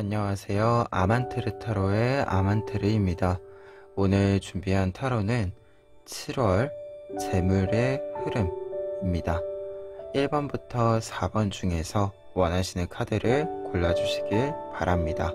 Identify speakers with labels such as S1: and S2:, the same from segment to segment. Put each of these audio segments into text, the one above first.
S1: 안녕하세요. 아만트르 타로의 아만트르입니다. 오늘 준비한 타로는 7월 재물의 흐름입니다. 1번부터 4번 중에서 원하시는 카드를 골라주시길 바랍니다.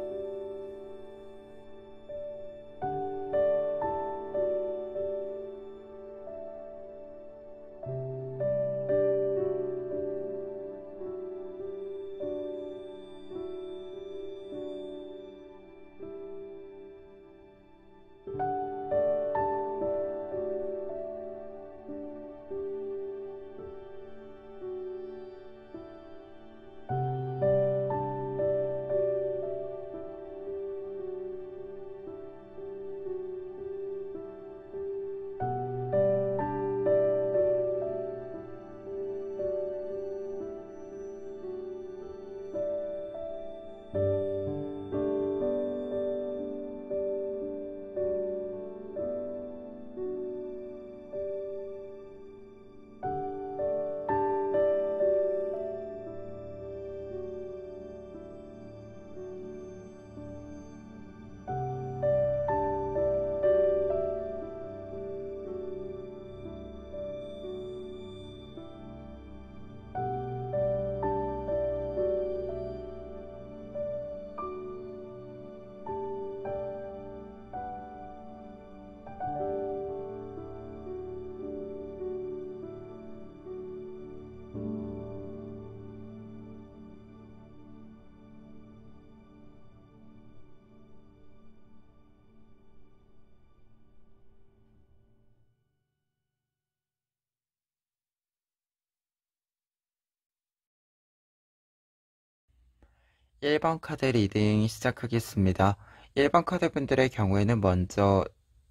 S1: 1번 카드 리딩 시작하겠습니다. 1번 카드 분들의 경우에는 먼저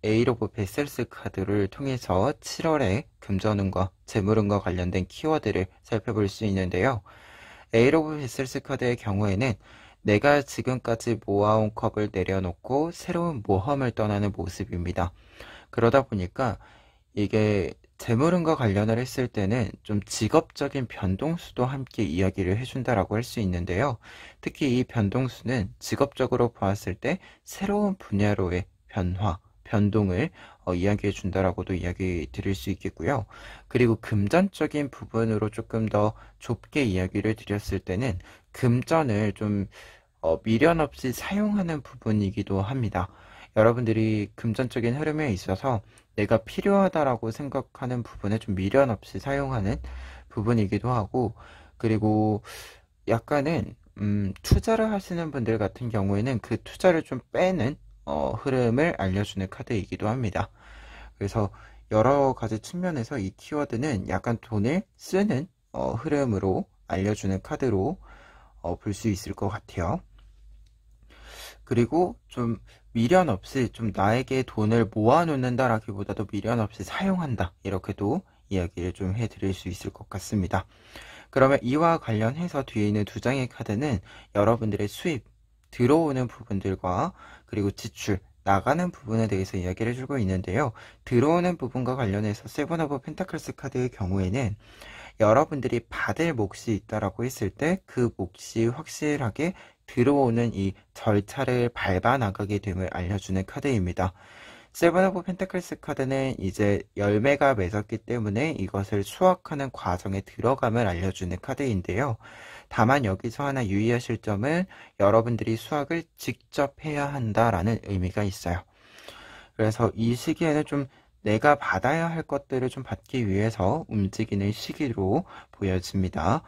S1: 에이트 오브 베슬스 카드를 통해서 7월에 금전운과 재물운과 관련된 키워드를 살펴볼 수 있는데요. 에이트 오브 베슬스 카드의 경우에는 내가 지금까지 모아온 컵을 내려놓고 새로운 모험을 떠나는 모습입니다. 그러다 보니까 이게 재물운과 관련을 했을 때는 좀 직업적인 변동수도 함께 이야기를 해준다라고 할 수 있는데요. 특히 이 변동수는 직업적으로 보았을 때 새로운 분야로의 변화, 변동을 이야기해 준다라고도 이야기 드릴 수 있겠고요. 그리고 금전적인 부분으로 조금 더 좁게 이야기를 드렸을 때는 금전을 좀 미련 없이 사용하는 부분이기도 합니다. 여러분들이 금전적인 흐름에 있어서 내가 필요하다라고 생각하는 부분에 좀 미련 없이 사용하는 부분이기도 하고, 그리고 약간은 투자를 하시는 분들 같은 경우에는 그 투자를 좀 빼는 흐름을 알려주는 카드이기도 합니다. 그래서 여러 가지 측면에서 이 키워드는 약간 돈을 쓰는 흐름으로 알려주는 카드로 볼 수 있을 것 같아요. 그리고 좀 미련 없이 좀 나에게 돈을 모아놓는다라기보다도 미련 없이 사용한다, 이렇게도 이야기를 좀 해드릴 수 있을 것 같습니다. 그러면 이와 관련해서 뒤에 있는 두 장의 카드는 여러분들의 수입, 들어오는 부분들과 그리고 지출, 나가는 부분에 대해서 이야기를 해주고 있는데요. 들어오는 부분과 관련해서 세븐 오브 펜타클스 카드의 경우에는 여러분들이 받을 몫이 있다라고 했을 때 그 몫이 확실하게 들어오는 이 절차를 밟아 나가게 됨을 알려주는 카드입니다. 세븐 오브 펜타클스 카드는 이제 열매가 맺었기 때문에 이것을 수확하는 과정에 들어감을 알려주는 카드인데요. 다만 여기서 하나 유의하실 점은 여러분들이 수확을 직접 해야 한다라는 의미가 있어요. 그래서 이 시기에는 좀 내가 받아야 할 것들을 좀 받기 위해서 움직이는 시기로 보여집니다.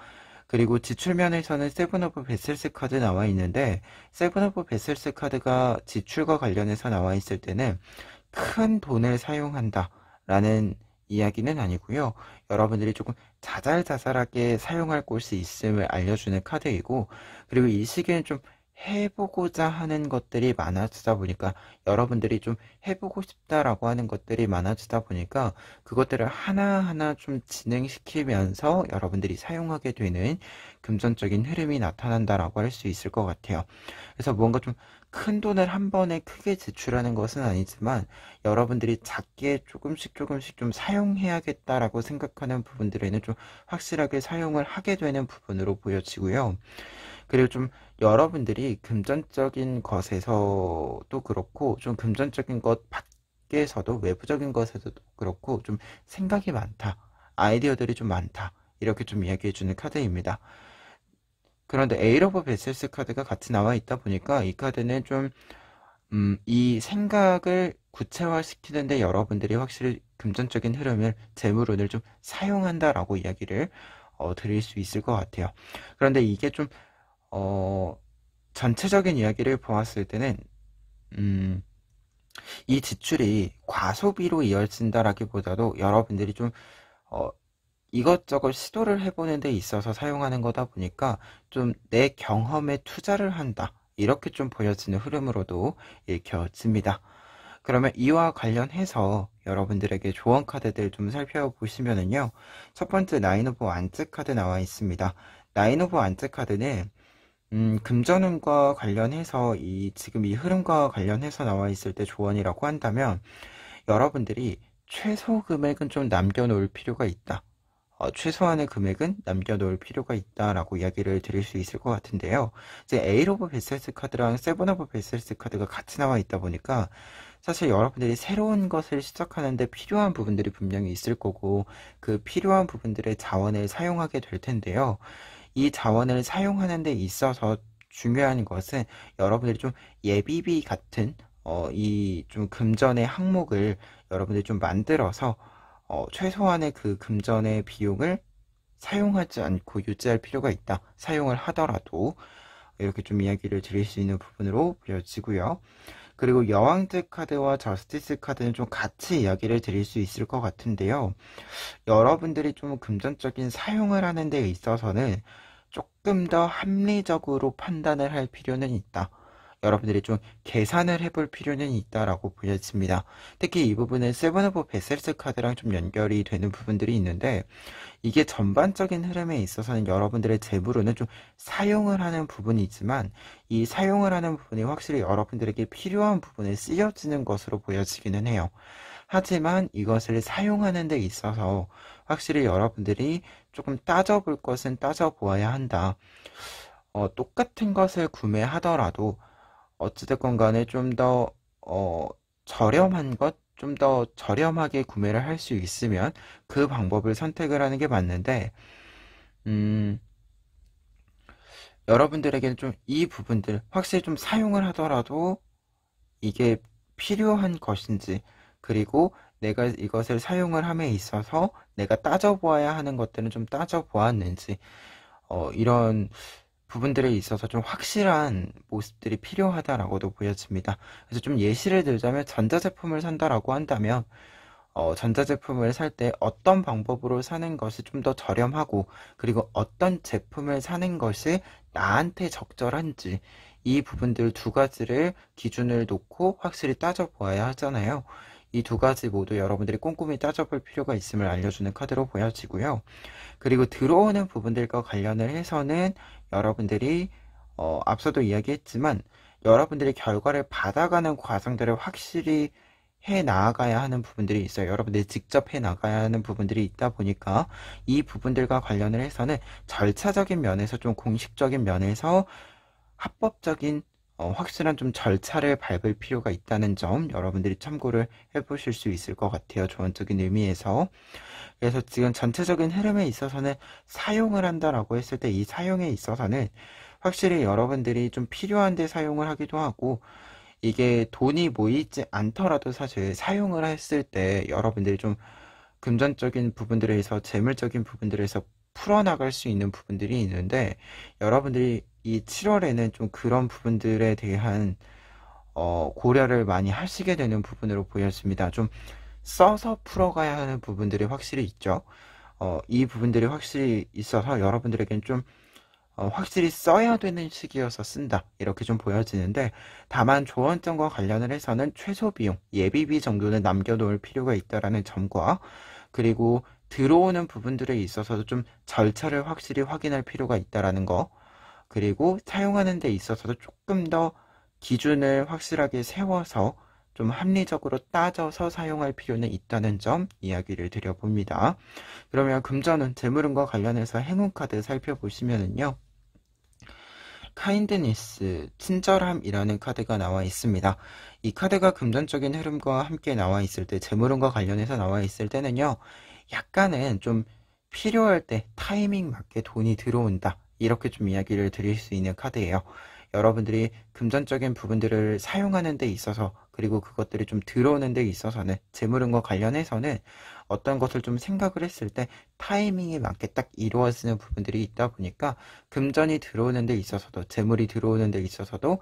S1: 그리고 지출면에서는 세븐 오브 베슬스 카드 나와 있는데, 세븐 오브 베슬스 카드가 지출과 관련해서 나와 있을 때는 큰 돈을 사용한다 라는 이야기는 아니고요. 여러분들이 조금 자잘자잘하게 사용할 곳이 있음을 알려주는 카드이고, 그리고 이 시기에는 좀 해보고자 하는 것들이 많아지다 보니까, 여러분들이 좀 해보고 싶다라고 하는 것들이 많아지다 보니까 그것들을 하나하나 좀 진행시키면서 여러분들이 사용하게 되는 금전적인 흐름이 나타난다라고 할 수 있을 것 같아요. 그래서 뭔가 좀 큰 돈을 한 번에 크게 지출하는 것은 아니지만 여러분들이 작게 조금씩 조금씩 좀 사용해야겠다라고 생각하는 부분들에는 좀 확실하게 사용을 하게 되는 부분으로 보여지고요. 그리고 좀 여러분들이 금전적인 것에서도 그렇고 좀 금전적인 것 밖에서도 외부적인 것에서도 그렇고 좀 생각이 많다. 아이디어들이 좀 많다. 이렇게 좀 이야기해주는 카드입니다. 그런데 에이러브 베셀스 카드가 같이 나와 있다 보니까 이 카드는 좀 이 생각을 구체화시키는데 여러분들이 확실히 금전적인 흐름을 재물운을 좀 사용한다라고 이야기를 드릴 수 있을 것 같아요. 그런데 이게 좀 어, 전체적인 이야기를 보았을 때는 이 지출이 과소비로 이어진다라기보다도 여러분들이 좀 어, 이것저것 시도를 해보는 데 있어서 사용하는 거다 보니까 좀 내 경험에 투자를 한다. 이렇게 좀 보여지는 흐름으로도 읽혀집니다. 그러면 이와 관련해서 여러분들에게 조언 카드들 좀 살펴보시면은요. 첫 번째 나인 오브 완즈 카드 나와 있습니다. 나인 오브 완즈 카드는 금전운과 관련해서 지금 이 흐름과 관련해서 나와 있을 때 조언이라고 한다면 여러분들이 최소 금액은 좀 남겨놓을 필요가 있다. 최소한의 금액은 남겨놓을 필요가 있다라고 이야기를 드릴 수 있을 것 같은데요. 이제 에잇 오브 베셀스 카드랑 세븐 오브 베셀스 카드가 같이 나와 있다 보니까 사실 여러분들이 새로운 것을 시작하는데 필요한 부분들이 분명히 있을 거고 그 필요한 부분들의 자원을 사용하게 될 텐데요. 이 자원을 사용하는 데 있어서 중요한 것은 여러분들이 좀 예비비 같은 이 좀 금전의 항목을 여러분들이 좀 만들어서 최소한의 그 금전의 비용을 사용하지 않고 유지할 필요가 있다. 사용을 하더라도 이렇게 좀 이야기를 드릴 수 있는 부분으로 보여지고요. 그리고 여왕즈 카드와 저스티스 카드는 좀 같이 이야기를 드릴 수 있을 것 같은데요. 여러분들이 좀 금전적인 사용을 하는 데 있어서는 조금 더 합리적으로 판단을 할 필요는 있다. 여러분들이 좀 계산을 해볼 필요는 있다라고 보여집니다. 특히 이 부분은 세븐 오브 베셀스 카드랑 좀 연결이 되는 부분들이 있는데 이게 전반적인 흐름에 있어서는 여러분들의 재물로는 좀 사용을 하는 부분이지만 이 사용을 하는 부분이 확실히 여러분들에게 필요한 부분에 쓰여지는 것으로 보여지기는 해요. 하지만 이것을 사용하는 데 있어서 확실히 여러분들이 조금 따져볼 것은 따져보아야 한다. 똑같은 것을 구매하더라도 어찌됐건 간에 좀 더 저렴한 것, 좀 더 저렴하게 구매를 할 수 있으면 그 방법을 선택을 하는 게 맞는데, 음, 여러분들에게는 좀 이 부분들 확실히 좀 사용을 하더라도 이게 필요한 것인지, 그리고 내가 이것을 사용을 함에 있어서 내가 따져보아야 하는 것들은 좀 따져보았는지, 이런 부분들에 있어서 좀 확실한 모습들이 필요하다라고도 보여집니다. 그래서 좀 예시를 들자면 전자제품을 산다라고 한다면 전자제품을 살 때 어떤 방법으로 사는 것이 좀 더 저렴하고 그리고 어떤 제품을 사는 것이 나한테 적절한지 이 부분들 두 가지를 기준을 놓고 확실히 따져보아야 하잖아요. 이 두 가지 모두 여러분들이 꼼꼼히 따져볼 필요가 있음을 알려주는 카드로 보여지고요. 그리고 들어오는 부분들과 관련을 해서는 여러분들이 앞서도 이야기했지만 여러분들이 결과를 받아가는 과정들을 확실히 해 나가야 하는 부분들이 있어요. 여러분들이 직접 해 나가야 하는 부분들이 있다 보니까 이 부분들과 관련을 해서는 절차적인 면에서 좀 공식적인 면에서 합법적인 확실한 좀 절차를 밟을 필요가 있다는 점 여러분들이 참고를 해보실 수 있을 것 같아요. 조언적인 의미에서. 그래서 지금 전체적인 흐름에 있어서는 사용을 한다라고 했을 때 이 사용에 있어서는 확실히 여러분들이 좀 필요한데 사용을 하기도 하고 이게 돈이 모이지 않더라도 사실 사용을 했을 때 여러분들이 좀 금전적인 부분들에서 재물적인 부분들에서 풀어나갈 수 있는 부분들이 있는데 여러분들이 이 7월에는 좀 그런 부분들에 대한 고려를 많이 하시게 되는 부분으로 보였습니다. 좀 써서 풀어가야 하는 부분들이 확실히 있죠. 이 부분들이 확실히 있어서 여러분들에겐 좀 확실히 써야 되는 시기여서 쓴다 이렇게 좀 보여지는데 다만 조언점과 관련을 해서는 최소 비용 예비비 정도는 남겨놓을 필요가 있다라는 점과 그리고 들어오는 부분들에 있어서도 좀 절차를 확실히 확인할 필요가 있다라는 거 그리고 사용하는 데 있어서도 조금 더 기준을 확실하게 세워서 좀 합리적으로 따져서 사용할 필요는 있다는 점 이야기를 드려봅니다. 그러면 금전운, 재물운과 관련해서 행운카드 살펴보시면은요. 카인드니스, 친절함이라는 카드가 나와 있습니다. 이 카드가 금전적인 흐름과 함께 나와 있을 때, 재물운과 관련해서 나와 있을 때는요, 약간은 좀 필요할 때 타이밍 맞게 돈이 들어온다. 이렇게 좀 이야기를 드릴 수 있는 카드예요. 여러분들이 금전적인 부분들을 사용하는 데 있어서, 그리고 그것들이 좀 들어오는 데 있어서는, 재물운과 관련해서는 어떤 것을 좀 생각을 했을 때 타이밍에 맞게 딱 이루어지는 부분들이 있다 보니까 금전이 들어오는 데 있어서도, 재물이 들어오는 데 있어서도,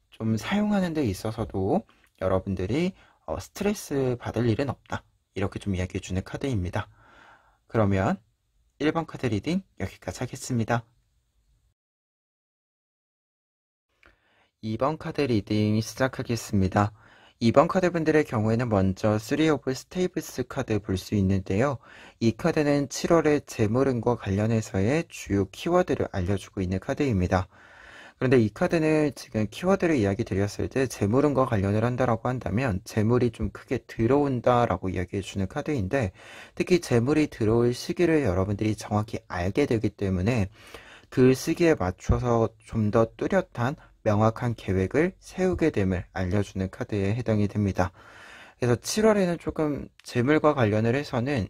S1: 좀 사용하는 데 있어서도 여러분들이 스트레스 받을 일은 없다. 이렇게 좀 이야기해 주는 카드입니다. 그러면 1번 카드 리딩 여기까지 하겠습니다. 2번 카드 리딩 시작하겠습니다. 2번 카드분들의 경우에는 먼저 3 오브 스테이브스 카드 볼 수 있는데요. 이 카드는 7월의 재물운과 관련해서의 주요 키워드를 알려주고 있는 카드입니다. 그런데 이 카드는 지금 키워드를 이야기 드렸을 때 재물운과 관련을 한다라고 한다면 재물이 좀 크게 들어온다라고 이야기해 주는 카드인데, 특히 재물이 들어올 시기를 여러분들이 정확히 알게 되기 때문에 그 시기에 맞춰서 좀 더 뚜렷한 명확한 계획을 세우게 됨을 알려주는 카드에 해당이 됩니다. 그래서 7월에는 조금 재물과 관련을 해서는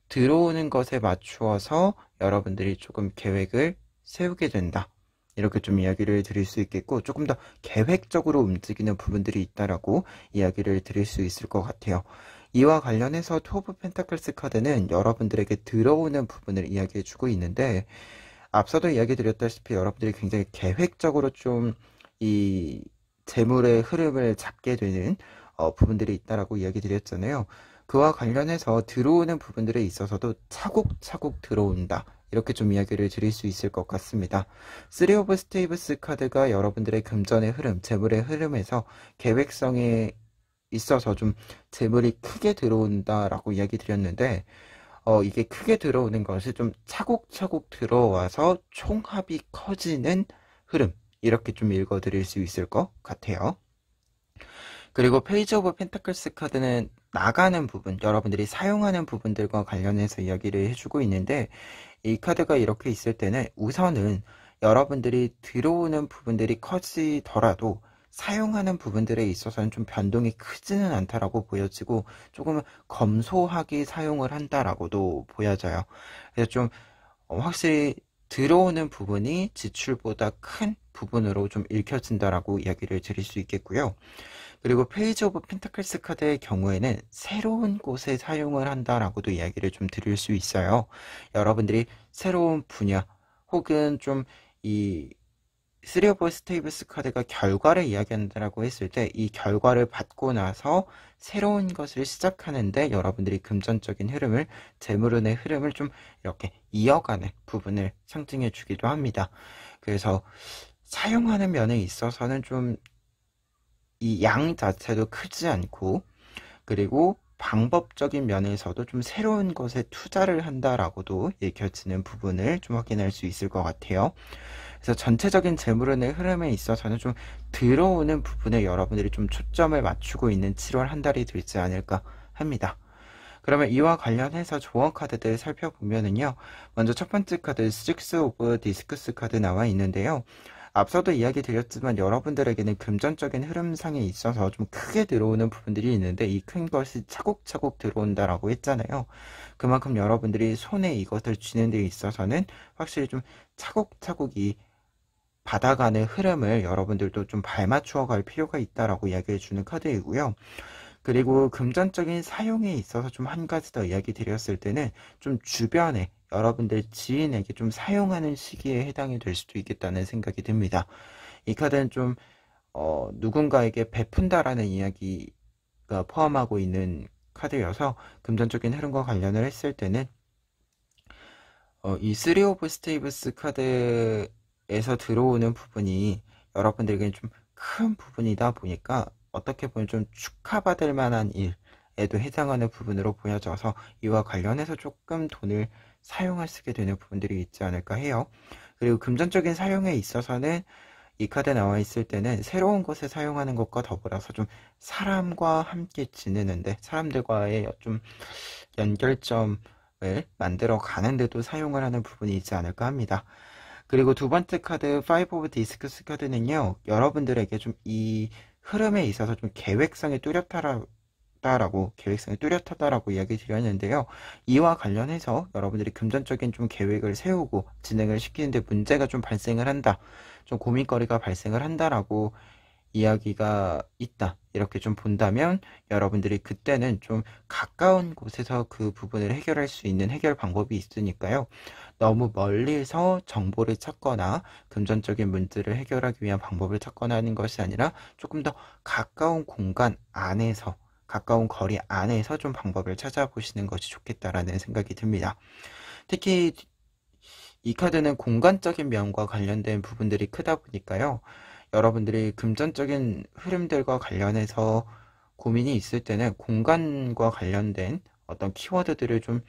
S1: 들어오는 것에 맞추어서 여러분들이 조금 계획을 세우게 된다. 이렇게 좀 이야기를 드릴 수 있겠고, 조금 더 계획적으로 움직이는 부분들이 있다라고 이야기를 드릴 수 있을 것 같아요. 이와 관련해서 투 오브 펜타클스 카드는 여러분들에게 들어오는 부분을 이야기해 주고 있는데, 앞서도 이야기 드렸다시피 여러분들이 굉장히 계획적으로 좀 이 재물의 흐름을 잡게 되는 부분들이 있다라고 이야기 드렸잖아요. 그와 관련해서 들어오는 부분들에 있어서도 차곡차곡 들어온다. 이렇게 좀 이야기를 드릴 수 있을 것 같습니다. 3 오브 스테이브스 카드가 여러분들의 금전의 흐름, 재물의 흐름에서 계획성에 있어서 좀 재물이 크게 들어온다라고 이야기 드렸는데, 이게 크게 들어오는 것이 좀 차곡차곡 들어와서 총합이 커지는 흐름, 이렇게 좀 읽어드릴 수 있을 것 같아요. 그리고 페이지 오브 펜타클스 카드는 나가는 부분, 여러분들이 사용하는 부분들과 관련해서 이야기를 해주고 있는데, 이 카드가 이렇게 있을 때는 우선은 여러분들이 들어오는 부분들이 커지더라도 사용하는 부분들에 있어서는 좀 변동이 크지는 않다라고 보여지고, 조금 검소하게 사용을 한다라고도 보여져요. 그래서 좀 확실히 들어오는 부분이 지출보다 큰 부분으로 좀 읽혀진다라고 이야기를 드릴 수 있겠고요. 그리고 페이지 오브 펜타클스 카드의 경우에는 새로운 곳에 사용을 한다라고도 이야기를 좀 드릴 수 있어요. 여러분들이 새로운 분야 혹은 좀 이 3 오브 스테이블스 카드가 결과를 이야기한다라고 했을 때 이 결과를 받고 나서 새로운 것을 시작하는데 여러분들이 금전적인 흐름을, 재물운의 흐름을 좀 이렇게 이어가는 부분을 상징해 주기도 합니다. 그래서 사용하는 면에 있어서는 좀 이 양 자체도 크지 않고, 그리고 방법적인 면에서도 좀 새로운 것에 투자를 한다라고도 읽혀지는 부분을 좀 확인할 수 있을 것 같아요. 그래서 전체적인 재물운의 흐름에 있어서는 좀 들어오는 부분에 여러분들이 좀 초점을 맞추고 있는 7월 한 달이 되지 않을까 합니다. 그러면 이와 관련해서 조언 카드들 살펴보면은요, 먼저 첫 번째 카드 6 오브 디스크스 카드 나와 있는데요. 앞서도 이야기 드렸지만 여러분들에게는 금전적인 흐름상에 있어서 좀 크게 들어오는 부분들이 있는데 이 큰 것이 차곡차곡 들어온다라고 했잖아요. 그만큼 여러분들이 손에 이것을 쥐는 데 있어서는 확실히 좀 차곡차곡 이 받아가는 흐름을 여러분들도 좀 발맞추어 갈 필요가 있다라고 이야기해 주는 카드이고요. 그리고 금전적인 사용에 있어서 좀 한 가지 더 이야기 드렸을 때는 좀 주변에 여러분들 지인에게 좀 사용하는 시기에 해당이 될 수도 있겠다는 생각이 듭니다. 이 카드는 좀 누군가에게 베푼다라는 이야기가 포함하고 있는 카드여서 금전적인 흐름과 관련을 했을 때는 이 3 오브 스테이브스 카드에서 들어오는 부분이 여러분들에게는 좀 큰 부분이다 보니까 어떻게 보면 좀 축하받을 만한 일에도 해당하는 부분으로 보여져서 이와 관련해서 조금 돈을 쓰게 되는 부분들이 있지 않을까 해요. 그리고 금전적인 사용에 있어서는 이 카드 나와 있을 때는 새로운 것을 사용하는 것과 더불어서 좀 사람과 함께 지내는데, 사람들과의 좀 연결점을 만들어 가는데도 사용을 하는 부분이 있지 않을까 합니다. 그리고 두 번째 카드, 파이브 오브 디스크스 카드는요, 여러분들에게 좀 이 흐름에 있어서 좀 계획성이 뚜렷하다라고 이야기 드렸는데요. 이와 관련해서 여러분들이 금전적인 좀 계획을 세우고 진행을 시키는데 문제가 좀 발생을 한다, 좀 고민거리가 발생을 한다라고 이야기가 있다, 이렇게 좀 본다면 여러분들이 그때는 좀 가까운 곳에서 그 부분을 해결할 수 있는 해결 방법이 있으니까요. 너무 멀리서 정보를 찾거나 금전적인 문제를 해결하기 위한 방법을 찾거나 하는 것이 아니라 조금 더 가까운 공간 안에서, 가까운 거리 안에서 좀 방법을 찾아보시는 것이 좋겠다라는 생각이 듭니다. 특히 이 카드는 공간적인 면과 관련된 부분들이 크다 보니까요. 여러분들이 금전적인 흐름들과 관련해서 고민이 있을 때는 공간과 관련된 어떤 키워드들을 좀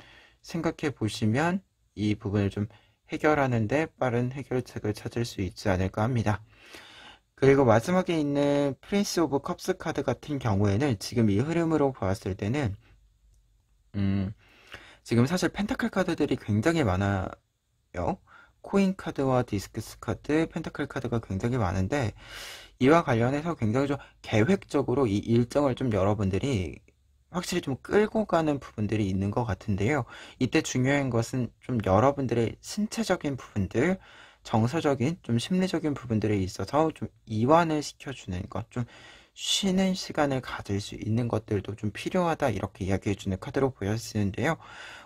S1: 생각해 보시면 이 부분을 좀 해결하는데 빠른 해결책을 찾을 수 있지 않을까 합니다. 그리고 마지막에 있는 프린스 오브 컵스 카드 같은 경우에는 지금 이 흐름으로 보았을 때는 지금 사실 펜타클 카드들이 굉장히 많아요. 코인 카드와 디스크스 카드, 펜타클 카드가 굉장히 많은데, 이와 관련해서 굉장히 좀 계획적으로 이 일정을 좀 여러분들이 확실히 좀 끌고 가는 부분들이 있는 것 같은데요. 이때 중요한 것은 좀 여러분들의 신체적인 부분들, 정서적인 좀 심리적인 부분들에 있어서 좀 이완을 시켜주는 것, 좀 쉬는 시간을 가질 수 있는 것들도 좀 필요하다, 이렇게 이야기해주는 카드로 보여지는데요.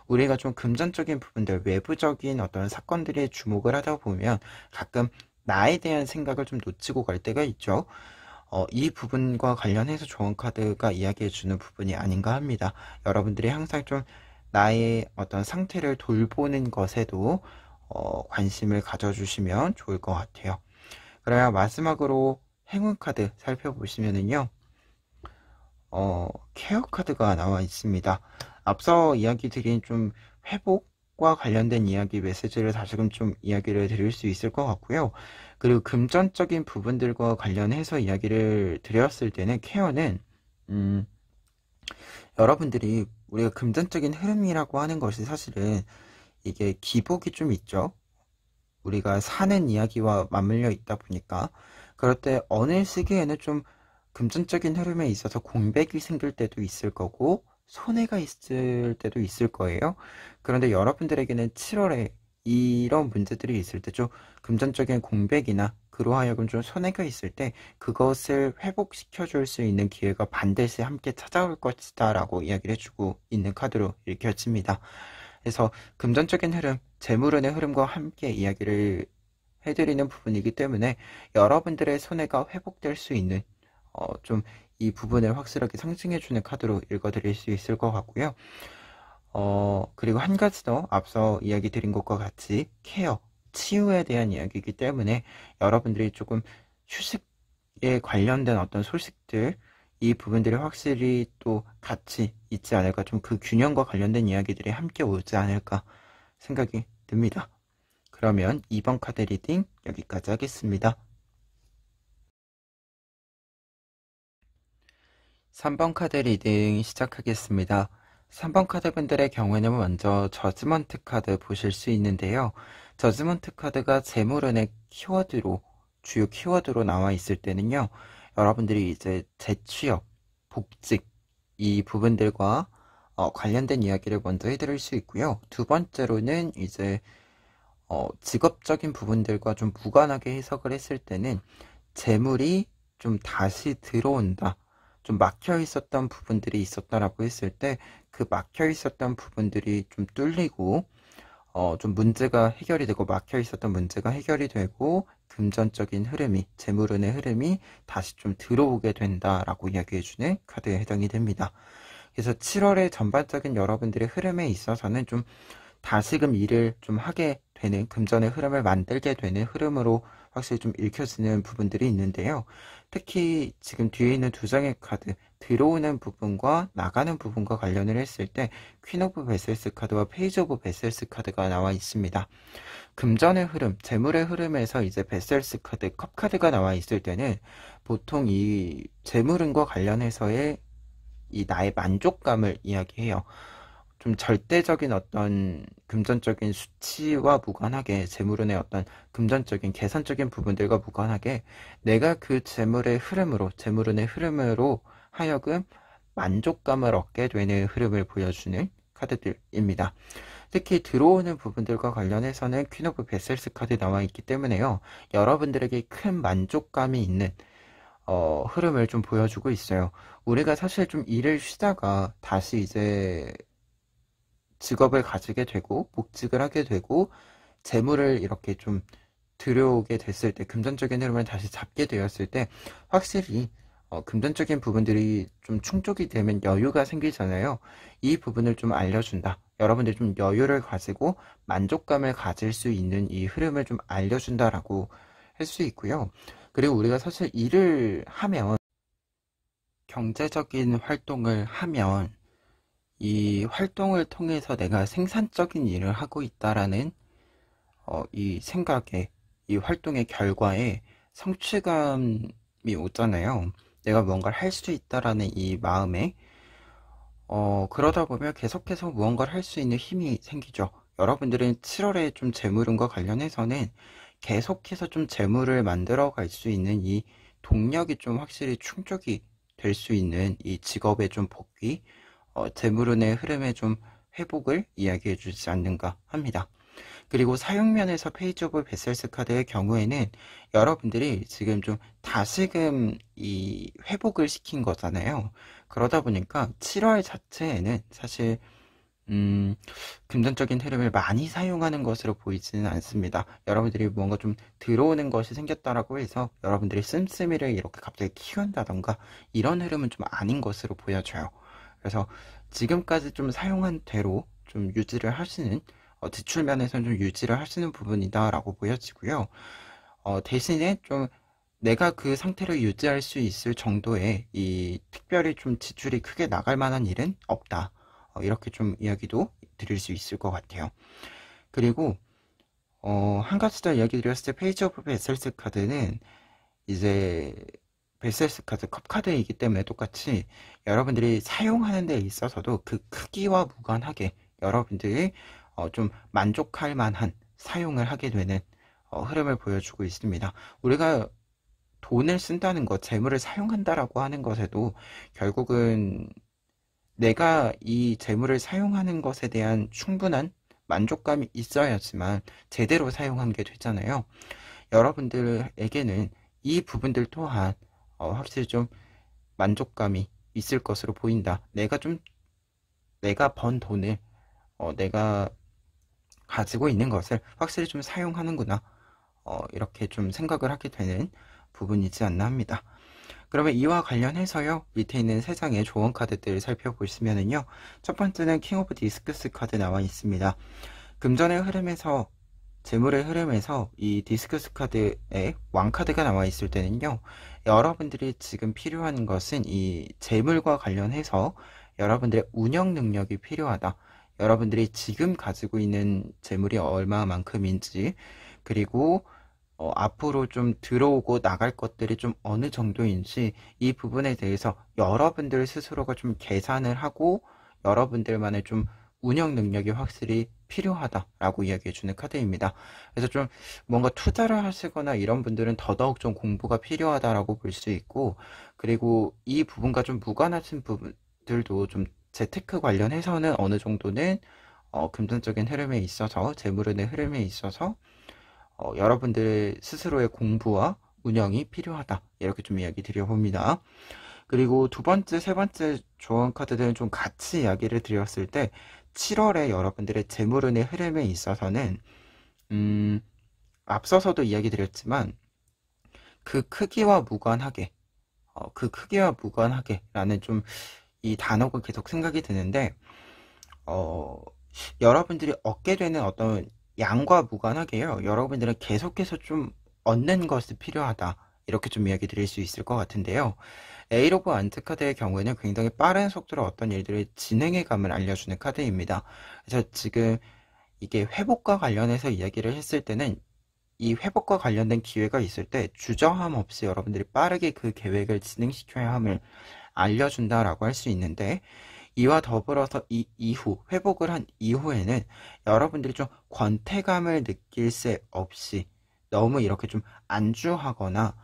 S1: 우리가 좀 금전적인 부분들, 외부적인 어떤 사건들에 주목을 하다 보면 가끔 나에 대한 생각을 좀 놓치고 갈 때가 있죠. 이 부분과 관련해서 좋은 카드가 이야기해주는 부분이 아닌가 합니다. 여러분들이 항상 좀 나의 어떤 상태를 돌보는 것에도 관심을 가져주시면 좋을 것 같아요. 그래야 마지막으로 행운 카드 살펴보시면은요, 케어 카드가 나와 있습니다. 앞서 이야기 드린 좀 회복과 관련된 이야기 메시지를 다시금 좀 이야기를 드릴 수 있을 것 같고요. 그리고 금전적인 부분들과 관련해서 이야기를 드렸을 때는 케어는 여러분들이 우리가 금전적인 흐름이라고 하는 것이 사실은 이게 기복이 좀 있죠. 우리가 사는 이야기와 맞물려 있다 보니까 그럴 때 어느 시기에는 좀 금전적인 흐름에 있어서 공백이 생길 때도 있을 거고 손해가 있을 때도 있을 거예요. 그런데 여러분들에게는 7월에 이런 문제들이 있을 때 좀 금전적인 공백이나 그로 하여금 좀 손해가 있을 때 그것을 회복시켜 줄 수 있는 기회가 반드시 함께 찾아올 것이다 라고 이야기를 해주고 있는 카드로 읽혀집니다. 그래서 금전적인 흐름, 재물운의 흐름과 함께 이야기를 해드리는 부분이기 때문에 여러분들의 손해가 회복될 수 있는 좀 이 부분을 확실하게 상징해주는 카드로 읽어드릴 수 있을 것 같고요. 그리고 한 가지 더 앞서 이야기 드린 것과 같이 케어, 치유에 대한 이야기이기 때문에 여러분들이 조금 휴식에 관련된 어떤 소식들, 이 부분들이 확실히 또 같이 있지 않을까, 좀 그 균형과 관련된 이야기들이 함께 오지 않을까 생각이 듭니다. 그러면 2번 카드 리딩 여기까지 하겠습니다. 3번 카드 리딩 시작하겠습니다. 3번 카드분들의 경우에는 먼저 저지먼트 카드 보실 수 있는데요. 저지먼트 카드가 재물운의 키워드로, 주요 키워드로 나와 있을 때는요, 여러분들이 이제 재취업, 복직, 이 부분들과 관련된 이야기를 먼저 해드릴 수 있고요. 두 번째로는 이제 직업적인 부분들과 좀 무관하게 해석을 했을 때는 재물이 좀 다시 들어온다, 좀 막혀 있었던 부분들이 있었다라고 했을 때 그 막혀 있었던 부분들이 좀 뚫리고 좀 문제가 해결이 되고, 막혀 있었던 문제가 해결이 되고 금전적인 흐름이, 재물운의 흐름이 다시 좀 들어오게 된다라고 이야기해주는 카드에 해당이 됩니다. 그래서 7월의 전반적인 여러분들의 흐름에 있어서는 좀 다시금 일을 좀 하게 되는, 금전의 흐름을 만들게 되는 흐름으로 확실히 좀 읽혀지는 부분들이 있는데요. 특히 지금 뒤에 있는 두 장의 카드, 들어오는 부분과 나가는 부분과 관련을 했을 때 퀸 오브 베셀스 카드와 페이지 오브 베셀스 카드가 나와 있습니다. 금전의 흐름, 재물의 흐름에서 이제 베셀스 카드, 컵 카드가 나와 있을 때는 보통 이 재물운과 관련해서의 이 나의 만족감을 이야기해요. 좀 절대적인 어떤 금전적인 수치와 무관하게 재물운의 어떤 금전적인 계산적인 부분들과 무관하게 내가 그 재물의 흐름으로 재물운의 흐름으로 하여금 만족감을 얻게 되는 흐름을 보여주는 카드들입니다. 특히 들어오는 부분들과 관련해서는 퀸 오브 베셀스 카드 나와 있기 때문에요. 여러분들에게 큰 만족감이 있는 흐름을 좀 보여주고 있어요. 우리가 사실 좀 일을 쉬다가 다시 이제 직업을 가지게 되고 복직을 하게 되고 재물을 이렇게 좀 들여오게 됐을 때 금전적인 흐름을 다시 잡게 되었을 때 확실히 금전적인 부분들이 좀 충족이 되면 여유가 생기잖아요. 이 부분을 좀 알려준다. 여러분들이 좀 여유를 가지고 만족감을 가질 수 있는 이 흐름을 좀 알려준다라고 할 수 있고요. 그리고 우리가 사실 일을 하면 경제적인 활동을 하면 이 활동을 통해서 내가 생산적인 일을 하고 있다라는 이 생각에 이 활동의 결과에 성취감이 오잖아요. 내가 뭔가를 할 수 있다라는 이 마음에 그러다 보면 계속해서 무언가를 할 수 있는 힘이 생기죠. 여러분들은 7월에 좀 재물운과 관련해서는 계속해서 좀 재물을 만들어 갈 수 있는 이 동력이 좀 확실히 충족이 될 수 있는 이 직업의 좀 복귀, 재물운의 흐름의 좀 회복을 이야기해 주지 않는가 합니다. 그리고 사용면에서 페이지 오브 베셀스 카드의 경우에는 여러분들이 지금 좀 다시금 이 회복을 시킨 거잖아요. 그러다 보니까 7월 자체에는 사실 금전적인 흐름을 많이 사용하는 것으로 보이지는 않습니다. 여러분들이 뭔가 좀 들어오는 것이 생겼다라고 해서 여러분들이 씀씀이를 이렇게 갑자기 키운다던가 이런 흐름은 좀 아닌 것으로 보여져요. 그래서 지금까지 좀 사용한 대로 좀 유지를 하시는 지출 면에서는 좀 유지를 하시는 부분이다라고 보여지고요. 대신에 좀 내가 그 상태를 유지할 수 있을 정도의 이 특별히 좀 지출이 크게 나갈 만한 일은 없다. 이렇게 좀 이야기도 드릴 수 있을 것 같아요. 그리고 한 가지 더 이야기 드렸을 때 페이지 오브 베셀스 카드는 이제 베셀스 카드, 컵 카드이기 때문에 똑같이 여러분들이 사용하는 데 있어서도 그 크기와 무관하게 여러분들이 좀 만족할 만한 사용을 하게 되는 흐름을 보여주고 있습니다. 우리가 돈을 쓴다는 것, 재물을 사용한다라고 하는 것에도 결국은 내가 이 재물을 사용하는 것에 대한 충분한 만족감이 있어야지만 제대로 사용한 게 되잖아요. 여러분들에게는 이 부분들 또한 확실히 좀 만족감이 있을 것으로 보인다. 내가 번 돈을 내가 가지고 있는 것을 확실히 좀 사용하는구나. 이렇게 좀 생각을 하게 되는 부분이지 않나 합니다. 그러면 이와 관련해서요, 밑에 있는 3장의 조언 카드들을 살펴보시면은요, 첫 번째는 킹 오브 디스크스 카드 나와 있습니다. 금전의 흐름에서, 재물의 흐름에서 이 디스크스 카드에 왕 카드가 나와 있을 때는요, 여러분들이 지금 필요한 것은 이 재물과 관련해서 여러분들의 운영 능력이 필요하다. 여러분들이 지금 가지고 있는 재물이 얼마만큼인지, 그리고 앞으로 좀 들어오고 나갈 것들이 좀 어느 정도인지 이 부분에 대해서 여러분들 스스로가 좀 계산을 하고 여러분들만의 좀 운영 능력이 확실히 필요하다라고 이야기해 주는 카드입니다. 그래서 좀 뭔가 투자를 하시거나 이런 분들은 더더욱 좀 공부가 필요하다라고 볼 수 있고, 그리고 이 부분과 좀 무관하신 부분들도 좀 재테크 관련해서는 어느 정도는 금전적인 흐름에 있어서 재물운의 흐름에 있어서 여러분들 스스로의 공부와 운영이 필요하다. 이렇게 좀 이야기 드려봅니다. 그리고 두 번째, 세 번째 조언 카드들은 좀 같이 이야기를 드렸을 때 7월에 여러분들의 재물운의 흐름에 있어서는 앞서서도 이야기 드렸지만 그 크기와 무관하게 라는 좀 이 단어가 계속 생각이 드는데 여러분들이 얻게 되는 어떤 양과 무관하게요. 여러분들은 계속해서 좀 얻는 것이 필요하다. 이렇게 좀 이야기 드릴 수 있을 것 같은데요. 에일 오브 완트 카드의 경우에는 굉장히 빠른 속도로 어떤 일들을 진행해감을 알려주는 카드입니다. 그래서 지금 이게 회복과 관련해서 이야기를 했을 때는 이 회복과 관련된 기회가 있을 때 주저함 없이 여러분들이 빠르게 그 계획을 진행시켜야 함을 알려준다라고 할 수 있는데, 이와 더불어서 이 이후 회복을 한 이후에는 여러분들이 좀 권태감을 느낄 새 없이 너무 이렇게 좀 안주하거나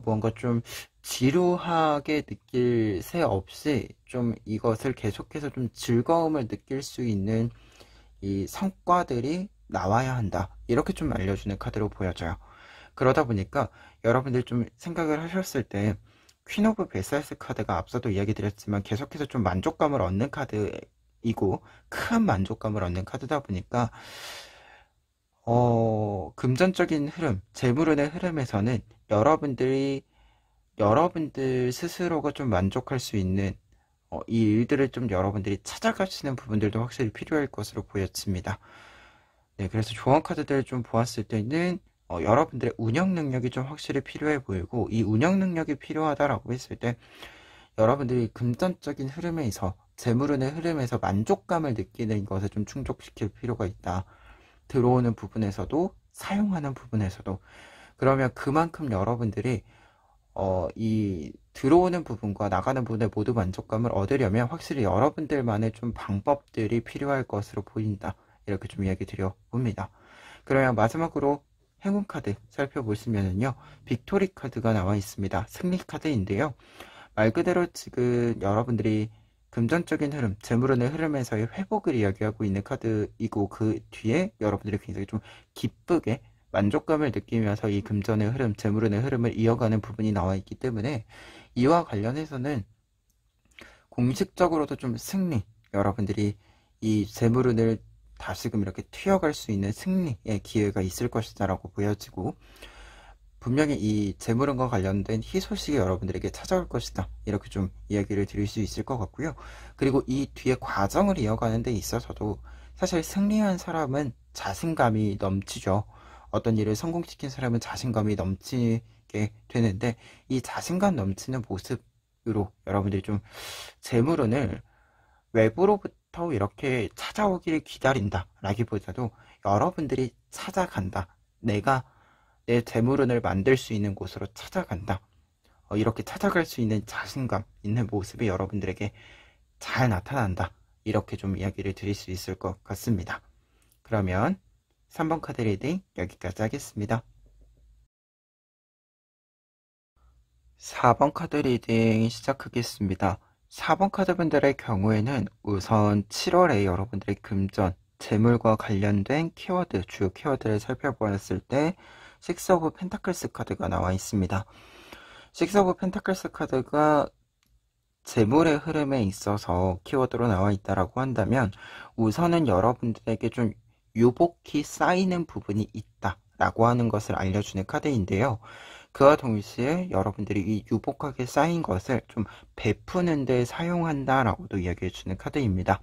S1: 뭔가 좀 지루하게 느낄 새 없이 좀 이것을 계속해서 좀 즐거움을 느낄 수 있는 이 성과들이 나와야 한다, 이렇게 좀 알려주는 카드로 보여져요. 그러다 보니까 여러분들 좀 생각을 하셨을 때 퀸 오브 베살스 카드가 앞서도 이야기 드렸지만 계속해서 좀 만족감을 얻는 카드이고 큰 만족감을 얻는 카드다 보니까 금전적인 흐름, 재물운의 흐름에서는 여러분들 스스로가 좀 만족할 수 있는 이 일들을 좀 여러분들이 찾아가시는 부분들도 확실히 필요할 것으로 보여집니다. 네, 그래서 조언 카드들을 좀 보았을 때는 여러분들의 운영 능력이 좀 확실히 필요해 보이고, 이 운영 능력이 필요하다라고 했을 때 여러분들이 금전적인 흐름에서, 재물운의 흐름에서 만족감을 느끼는 것을 좀 충족시킬 필요가 있다. 들어오는 부분에서도 사용하는 부분에서도. 그러면 그만큼 여러분들이 이 들어오는 부분과 나가는 부분에 모두 만족감을 얻으려면 확실히 여러분들만의 좀 방법들이 필요할 것으로 보인다, 이렇게 좀 이야기 드려봅니다. 그러면 마지막으로 행운 카드 살펴보시면은요, 빅토리 카드가 나와 있습니다. 승리 카드인데요, 말 그대로 지금 여러분들이 금전적인 흐름, 재물운의 흐름에서의 회복을 이야기하고 있는 카드이고, 그 뒤에 여러분들이 굉장히 좀 기쁘게 만족감을 느끼면서 이 금전의 흐름, 재물운의 흐름을 이어가는 부분이 나와 있기 때문에 이와 관련해서는 공식적으로도 좀 승리, 여러분들이 이 재물운을 다시금 이렇게 튀어갈 수 있는 승리의 기회가 있을 것이다 라고 보여지고, 분명히 이 재물운과 관련된 희소식이 여러분들에게 찾아올 것이다, 이렇게 좀 이야기를 드릴 수 있을 것 같고요. 그리고 이 뒤에 과정을 이어가는 데 있어서도 사실 승리한 사람은 자신감이 넘치죠. 어떤 일을 성공시킨 사람은 자신감이 넘치게 되는데, 이 자신감 넘치는 모습으로 여러분들이 좀 재물운을 외부로부터 이렇게 찾아오기를 기다린다 라기보다도 여러분들이 찾아간다, 내가 내 재물운을 만들 수 있는 곳으로 찾아간다, 이렇게 찾아갈 수 있는 자신감 있는 모습이 여러분들에게 잘 나타난다, 이렇게 좀 이야기를 드릴 수 있을 것 같습니다. 그러면 3번 카드 리딩 여기까지 하겠습니다. 4번 카드 리딩 시작하겠습니다. 4번 카드분들의 경우에는 우선 7월에 여러분들의 금전, 재물과 관련된 키워드, 주요 키워드를 살펴보았을 때 식스 오브 펜타클스 카드가 나와 있습니다. 식스 오브 펜타클스 카드가 재물의 흐름에 있어서 키워드로 나와 있다라고 한다면, 우선은 여러분들에게 좀 유복히 쌓이는 부분이 있다라고 하는 것을 알려주는 카드인데요. 그와 동시에 여러분들이 이 유복하게 쌓인 것을 좀 베푸는 데 사용한다라고도 이야기해주는 카드입니다.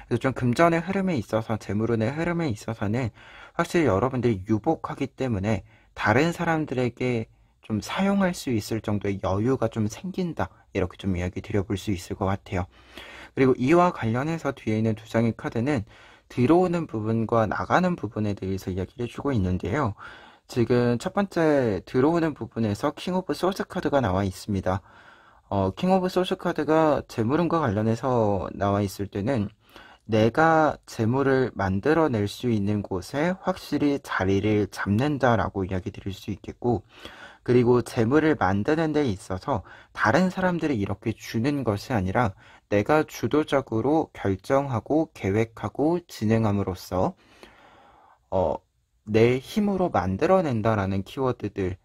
S1: 그래서 좀 금전의 흐름에 있어서, 재물운의 흐름에 있어서는 확실히 여러분들이 유복하기 때문에 다른 사람들에게 좀 사용할 수 있을 정도의 여유가 좀 생긴다, 이렇게 좀 이야기 드려볼 수 있을 것 같아요. 그리고 이와 관련해서 뒤에 있는 두 장의 카드는 들어오는 부분과 나가는 부분에 대해서 이야기를 해주고 있는데요. 지금 첫 번째 들어오는 부분에서 킹 오브 소스 카드가 나와 있습니다. 킹 오브 소스 카드가 재물운과 관련해서 나와 있을 때는 내가 재물을 만들어낼 수 있는 곳에 확실히 자리를 잡는다라고 이야기 드릴 수 있겠고, 그리고 재물을 만드는 데 있어서 다른 사람들이 이렇게 주는 것이 아니라 내가 주도적으로 결정하고 계획하고 진행함으로써 내 힘으로 만들어낸다라는 키워드들,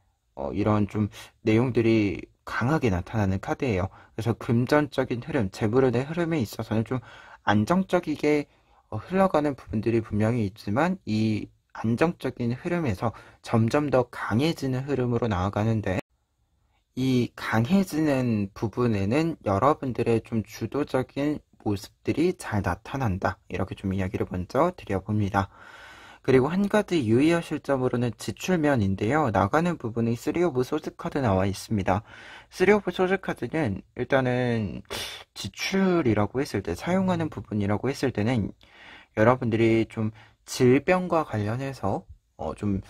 S1: 이런 좀 내용들이 강하게 나타나는 카드예요. 그래서 금전적인 흐름, 재물운의 흐름에 있어서는 좀 안정적이게 흘러가는 부분들이 분명히 있지만, 이 안정적인 흐름에서 점점 더 강해지는 흐름으로 나아가는데, 이 강해지는 부분에는 여러분들의 좀 주도적인 모습들이 잘 나타난다, 이렇게 좀 이야기를 먼저 드려봅니다. 그리고 한 가지 유의하실 점으로는 지출면인데요. 나가는 부분이 3 오브 소드 카드 나와 있습니다. 3 오브 소드 카드는 일단은 지출이라고 했을 때, 사용하는 부분이라고 했을 때는 여러분들이 좀 질병과 관련해서 좀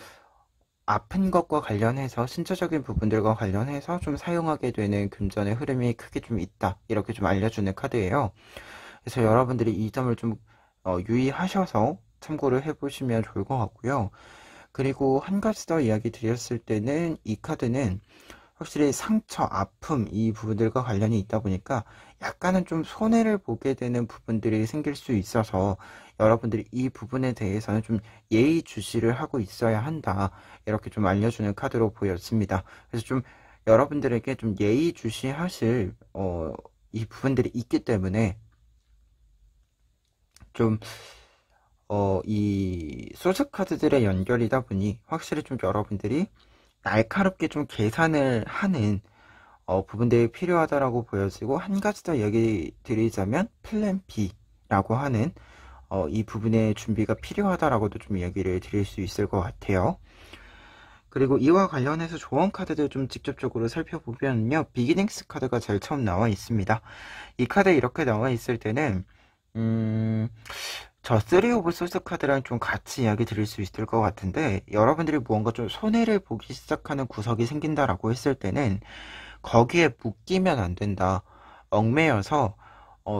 S1: 아픈 것과 관련해서, 신체적인 부분들과 관련해서 좀 사용하게 되는 금전의 흐름이 크게 좀 있다, 이렇게 좀 알려주는 카드예요. 그래서 여러분들이 이 점을 좀 유의하셔서 참고를 해보시면 좋을 것 같고요. 그리고 한 가지 더 이야기 드렸을 때는, 이 카드는 확실히 상처, 아픔, 이 부분들과 관련이 있다 보니까 약간은 좀 손해를 보게 되는 부분들이 생길 수 있어서 여러분들이 이 부분에 대해서는 좀 예의주시를 하고 있어야 한다, 이렇게 좀 알려주는 카드로 보였습니다. 그래서 좀 여러분들에게 좀 예의주시하실 이 부분들이 있기 때문에 좀 이 소스 카드들의 연결이다 보니 확실히 좀 여러분들이 날카롭게 좀 계산을 하는 부분들이 필요하다라고 보여지고, 한 가지 더 얘기 드리자면 플랜 B라고 하는 이 부분의 준비가 필요하다라고도 좀 얘기를 드릴 수 있을 것 같아요. 그리고 이와 관련해서 조언 카드들 좀 직접적으로 살펴보면요, 비기닝스 카드가 제일 처음 나와 있습니다. 이 카드 이렇게 나와 있을 때는 저 3 오브 소스 카드랑 좀 같이 이야기 드릴 수 있을 것 같은데, 여러분들이 무언가 좀 손해를 보기 시작하는 구석이 생긴다라고 했을 때는 거기에 묶이면 안 된다, 얽매여서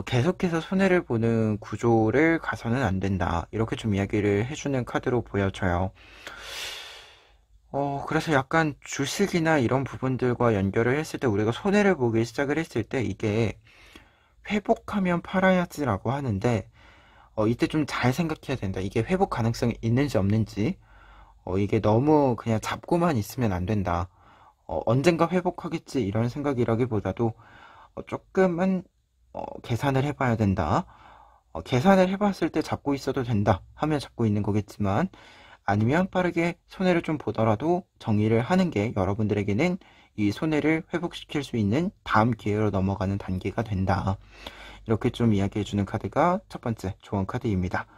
S1: 계속해서 손해를 보는 구조를 가서는 안 된다, 이렇게 좀 이야기를 해주는 카드로 보여져요. 그래서 약간 주식이나 이런 부분들과 연결을 했을 때, 우리가 손해를 보기 시작을 했을 때 이게 회복하면 팔아야지라고 하는데, 이때 좀 잘 생각해야 된다. 이게 회복 가능성이 있는지 없는지. 이게 너무 그냥 잡고만 있으면 안 된다. 언젠가 회복하겠지, 이런 생각이라기보다도 조금은 계산을 해봐야 된다. 계산을 해봤을 때 잡고 있어도 된다 하면 잡고 있는 거겠지만, 아니면 빠르게 손해를 좀 보더라도 정리를 하는 게 여러분들에게는 이 손해를 회복시킬 수 있는 다음 기회로 넘어가는 단계가 된다, 이렇게 좀 이야기해주는 카드가 첫 번째 조언 카드입니다.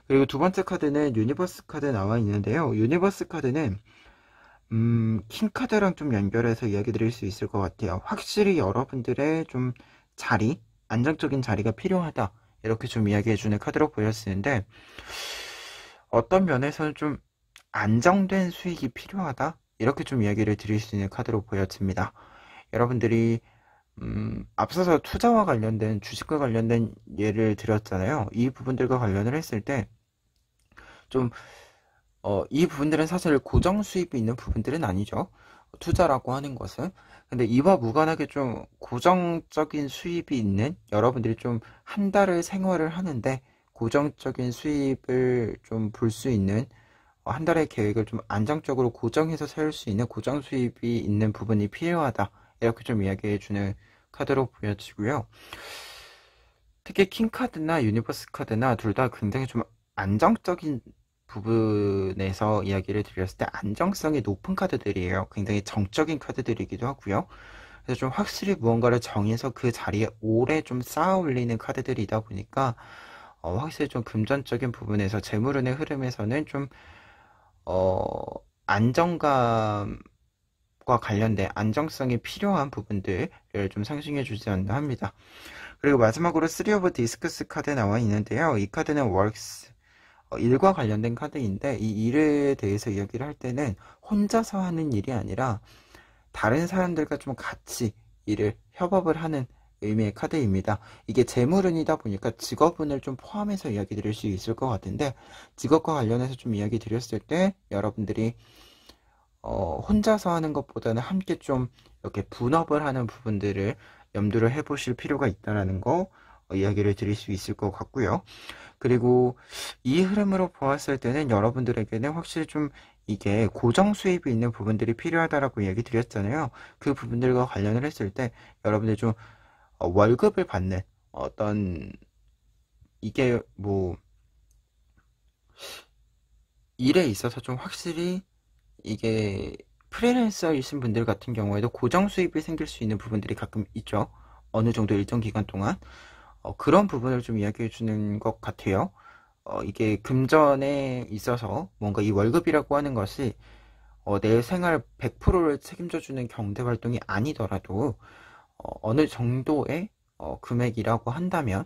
S1: 그리고 두 번째 카드는 유니버스 카드 나와 있는데요. 유니버스 카드는 킹 카드랑 좀 연결해서 이야기 드릴 수 있을 것 같아요. 확실히 여러분들의 좀 자리, 안정적인 자리가 필요하다, 이렇게 좀 이야기해주는 카드로 보였는데, 어떤 면에서는 좀 안정된 수익이 필요하다, 이렇게 좀 이야기를 드릴 수 있는 카드로 보여집니다. 여러분들이 앞서서 투자와 관련된, 주식과 관련된 예를 드렸잖아요. 이 부분들과 관련을 했을 때 좀 이 부분들은 사실 고정 수입이 있는 부분들은 아니죠, 투자라고 하는 것은. 근데 이와 무관하게 좀 고정적인 수입이 있는, 여러분들이 좀 한 달을 생활을 하는데 고정적인 수입을 좀 볼 수 있는, 한 달의 계획을 좀 안정적으로 고정해서 세울 수 있는 고정 수입이 있는 부분이 필요하다, 이렇게 좀 이야기해주는 카드로 보여지고요. 특히 킹카드나 유니버스 카드나 둘 다 굉장히 좀 안정적인 부분에서 이야기를 드렸을 때 안정성이 높은 카드들이에요. 굉장히 정적인 카드들이기도 하고요. 그래서 좀 확실히 무언가를 정해서 그 자리에 오래 좀 쌓아 올리는 카드들이다 보니까 확실히 좀 금전적인 부분에서, 재물운의 흐름에서는 좀 안정감과 관련된 안정성이 필요한 부분들을 좀 상징해 주지 않나 합니다. 그리고 마지막으로 3 오브 디스크스 카드 나와 있는데요. 이 카드는 works, 일과 관련된 카드인데, 이 일에 대해서 이야기를 할 때는 혼자서 하는 일이 아니라 다른 사람들과 좀 같이 일을, 협업을 하는 의미의 카드입니다. 이게 재물운이다 보니까 직업운을 좀 포함해서 이야기 드릴 수 있을 것 같은데, 직업과 관련해서 좀 이야기 드렸을 때 여러분들이 혼자서 하는 것보다는 함께 좀 이렇게 분업을 하는 부분들을 염두를 해보실 필요가 있다는 거 이야기를 드릴 수 있을 것 같고요. 그리고 이 흐름으로 보았을 때는 여러분들에게는 확실히 좀 이게 고정 수입이 있는 부분들이 필요하다라고 얘기 드렸잖아요. 그 부분들과 관련을 했을 때 여러분들이 좀 월급을 받는 어떤, 이게 뭐 일에 있어서 좀 확실히 이게 프리랜서이신 분들 같은 경우에도 고정 수입이 생길 수 있는 부분들이 가끔 있죠. 어느 정도 일정 기간 동안 그런 부분을 좀 이야기해 주는 것 같아요. 이게 금전에 있어서 뭔가 이 월급이라고 하는 것이 내 생활 100%를 책임져주는 경제활동이 아니더라도 어느 정도의 금액이라고 한다면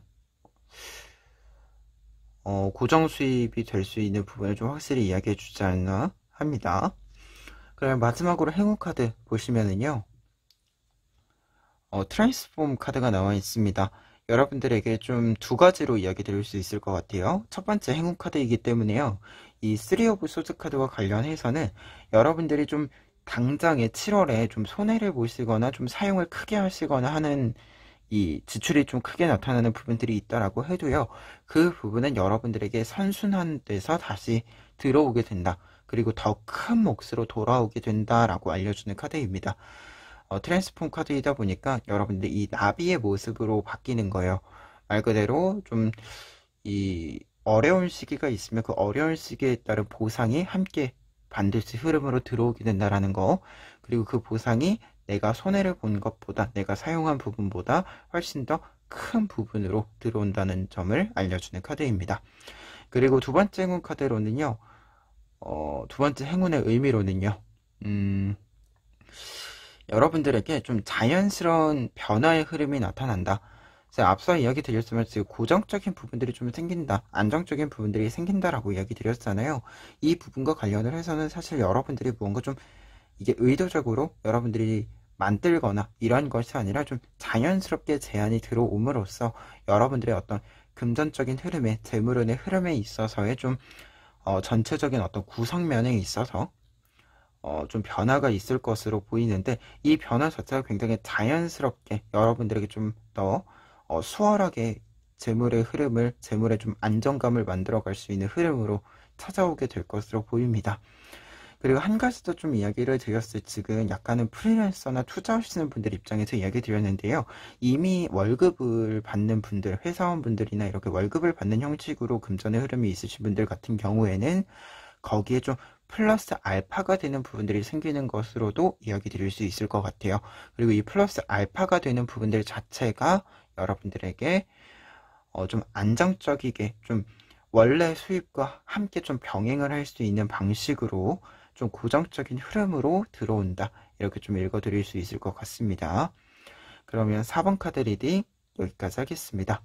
S1: 고정 수입이 될 수 있는 부분을 좀 확실히 이야기해 주지 않나 합니다. 그러면 마지막으로 행운카드 보시면은요, 트랜스폼 카드가 나와 있습니다. 여러분들에게 좀 두 가지로 이야기 드릴 수 있을 것 같아요. 첫 번째 행운 카드이기 때문에요. 이 3 오브 소드 카드와 관련해서는 여러분들이 좀 당장에 7월에 좀 손해를 보시거나 좀 사용을 크게 하시거나 하는 이 지출이 좀 크게 나타나는 부분들이 있다라고 해도요. 그 부분은 여러분들에게 선순환돼서 다시 들어오게 된다. 그리고 더 큰 몫으로 돌아오게 된다라고 알려주는 카드입니다. 트랜스폼 카드이다 보니까 여러분들이 이 나비의 모습으로 바뀌는 거예요. 말 그대로 좀 이 어려운 시기가 있으면 그 어려운 시기에 따른 보상이 함께 반드시 흐름으로 들어오게 된다라는 거. 그리고 그 보상이 내가 손해를 본 것보다, 내가 사용한 부분보다 훨씬 더 큰 부분으로 들어온다는 점을 알려주는 카드입니다. 그리고 두 번째 행운 카드로는요, 두 번째 행운의 의미로는요, 여러분들에게 좀 자연스러운 변화의 흐름이 나타난다. 제가 앞서 이야기 드렸지만 지금 고정적인 부분들이 좀 생긴다, 안정적인 부분들이 생긴다라고 이야기 드렸잖아요. 이 부분과 관련을 해서는 사실 여러분들이 무언가 좀 이게 의도적으로 여러분들이 만들거나 이런 것이 아니라 좀 자연스럽게 제안이 들어옴으로써 여러분들의 어떤 금전적인 흐름에, 재물운의 흐름에 있어서의 좀 전체적인 어떤 구성면에 있어서 좀 변화가 있을 것으로 보이는데, 이 변화 자체가 굉장히 자연스럽게 여러분들에게 좀 더 수월하게 재물의 흐름을, 재물의 좀 안정감을 만들어 갈 수 있는 흐름으로 찾아오게 될 것으로 보입니다. 그리고 한 가지 더 좀 이야기를 드렸을 지금 약간은 프리랜서나 투자하시는 분들 입장에서 이야기 드렸는데요. 이미 월급을 받는 분들, 회사원분들이나 이렇게 월급을 받는 형식으로 금전의 흐름이 있으신 분들 같은 경우에는 거기에 좀 플러스 알파가 되는 부분들이 생기는 것으로도 이야기 드릴 수 있을 것 같아요. 그리고 이 플러스 알파가 되는 부분들 자체가 여러분들에게 좀 안정적이게 좀 원래 수입과 함께 좀 병행을 할 수 있는 방식으로 좀 고정적인 흐름으로 들어온다. 이렇게 좀 읽어드릴 수 있을 것 같습니다. 그러면 4번 카드 리딩 여기까지 하겠습니다.